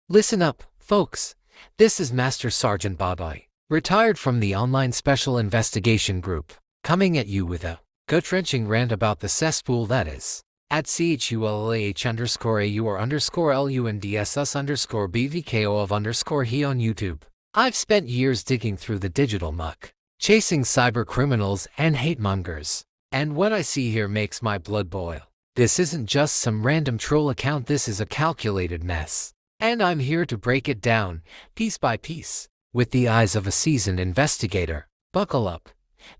Listen up, folks. This is Master Sergeant Babai, retired from the online special investigation group, coming at you with a gut-wrenching rant about the cesspool that is at CHULAH_RUR_LUNDSS_BVKO of he on YouTube. I've spent years digging through the digital muck, chasing cyber criminals and hate mongers, and what I see here makes my blood boil. This isn't just some random troll account, this is a calculated mess. And I'm here to break it down, piece by piece, with the eyes of a seasoned investigator. Buckle up,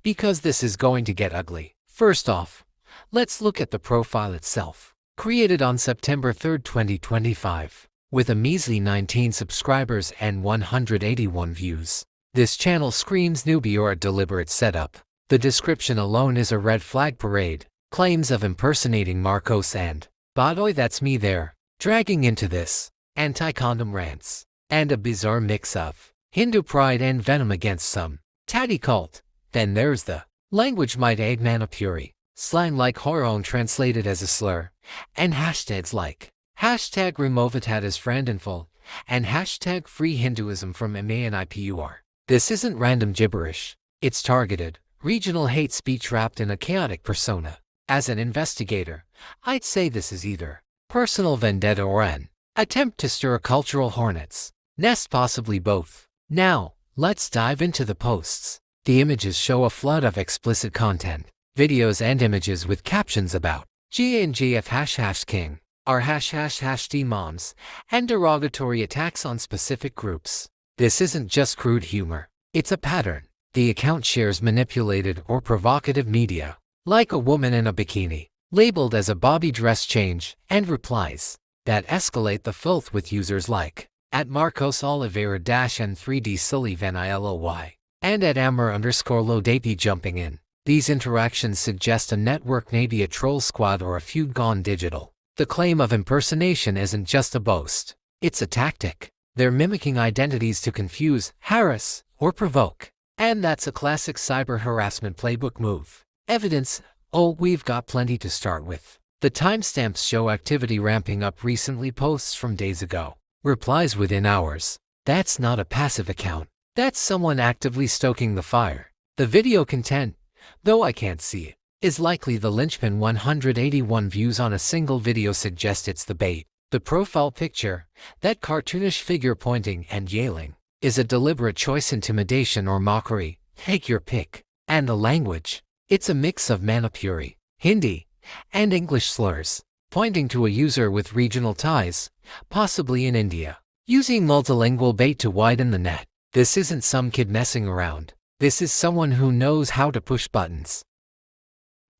because this is going to get ugly. First off, let's look at the profile itself. Created on September 3, 2025, with a measly 19 subscribers and 181 views. This channel screams newbie or a deliberate setup. The description alone is a red flag parade. Claims of impersonating Marcos and Badoy, that's me there, dragging into this anti-condom rants, and a bizarre mix of Hindu pride and venom against some tatty cult. Then there's the language might aid manipuri, slang like horon translated as a slur, and hashtags like hashtag removatat as friendinful, and hashtag free Hinduism from MANIPUR. This isn't random gibberish, it's targeted, regional hate speech wrapped in a chaotic persona. As an investigator, I'd say this is either personal vendetta or an attempt to stir a cultural hornet's nest, possibly both. Now, let's dive into the posts. The images show a flood of explicit content, videos and images with captions about GNGF #king, our #D moms, and derogatory attacks on specific groups. This isn't just crude humor, it's a pattern. The account shares manipulated or provocative media, like a woman in a bikini, labeled as a Bobby dress change, and replies that escalate the filth with users like at Marcos Oliveira and 3D Sullivan ILOY, and at Amber_Lodapi jumping in. These interactions suggest a network, maybe a troll squad or a feud gone digital. The claim of impersonation isn't just a boast, it's a tactic. They're mimicking identities to confuse, harass, or provoke. And that's a classic cyber harassment playbook move. Evidence? Oh, we've got plenty to start with. The timestamps show activity ramping up, recently posts from days ago, replies within hours. That's not a passive account. That's someone actively stoking the fire. The video content, though I can't see it, is likely the linchpin. 181 views on a single video suggest it's the bait. The profile picture, that cartoonish figure pointing and yelling, is a deliberate choice, intimidation or mockery. Take your pick. And the language, it's a mix of Manipuri, Hindi, and English slurs, pointing to a user with regional ties, possibly in India, using multilingual bait to widen the net. This isn't some kid messing around. This is someone who knows how to push buttons.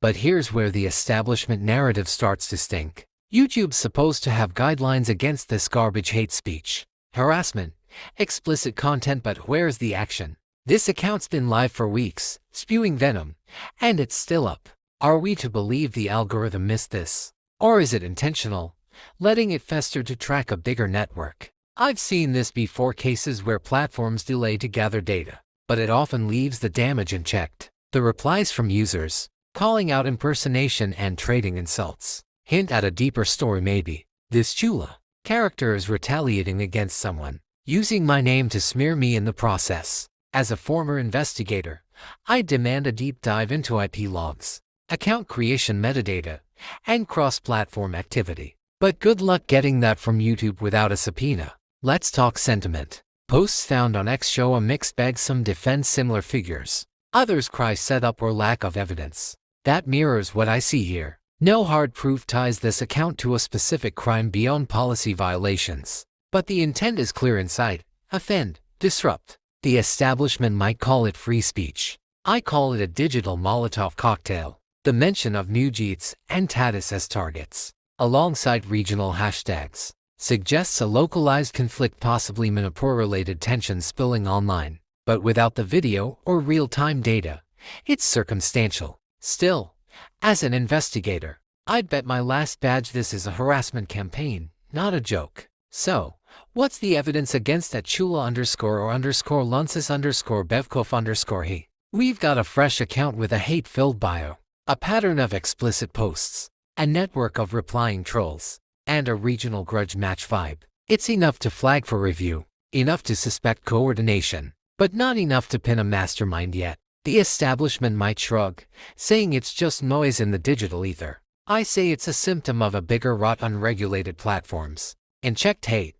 But here's where the establishment narrative starts to stink. YouTube's supposed to have guidelines against this garbage hate speech, harassment, explicit content, but where's the action? This account's been live for weeks, spewing venom, and it's still up. Are we to believe the algorithm missed this? Or is it intentional, letting it fester to track a bigger network? I've seen this before, cases where platforms delay to gather data, but it often leaves the damage unchecked. The replies from users, calling out impersonation and trading insults, hint at a deeper story. Maybe this Chula character is retaliating against someone, using my name to smear me in the process. As a former investigator, I demand a deep dive into IP logs, account creation metadata, and cross-platform activity. But good luck getting that from YouTube without a subpoena. Let's talk sentiment. Posts found on X show a mixed bag. Some defend similar figures, others cry setup or lack of evidence. That mirrors what I see here. No hard proof ties this account to a specific crime beyond policy violations. But the intent is clear: incite, offend, disrupt. The establishment might call it free speech. I call it a digital Molotov cocktail. The mention of Nujits and Tatis as targets, alongside regional hashtags, suggests a localized conflict, possibly Manipur-related tensions spilling online. But without the video or real-time data, it's circumstantial. Still, as an investigator, I'd bet my last badge this is a harassment campaign, not a joke. So, what's the evidence against that Chula_or_Lunces_Bevkov_he? We've got a fresh account with a hate-filled bio, a pattern of explicit posts, a network of replying trolls, and a regional grudge match vibe. It's enough to flag for review, enough to suspect coordination, but not enough to pin a mastermind yet. The establishment might shrug, saying it's just noise in the digital ether. I say it's a symptom of a bigger rot on regulated platforms, unchecked hate,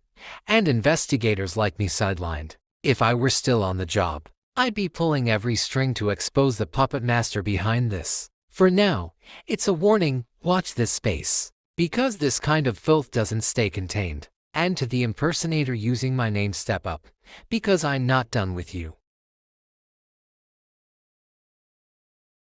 and investigators like me sidelined. If I were still on the job, I'd be pulling every string to expose the puppet master behind this. For now, it's a warning, watch this space. Because this kind of filth doesn't stay contained. And to the impersonator using my name, step up, because I'm not done with you.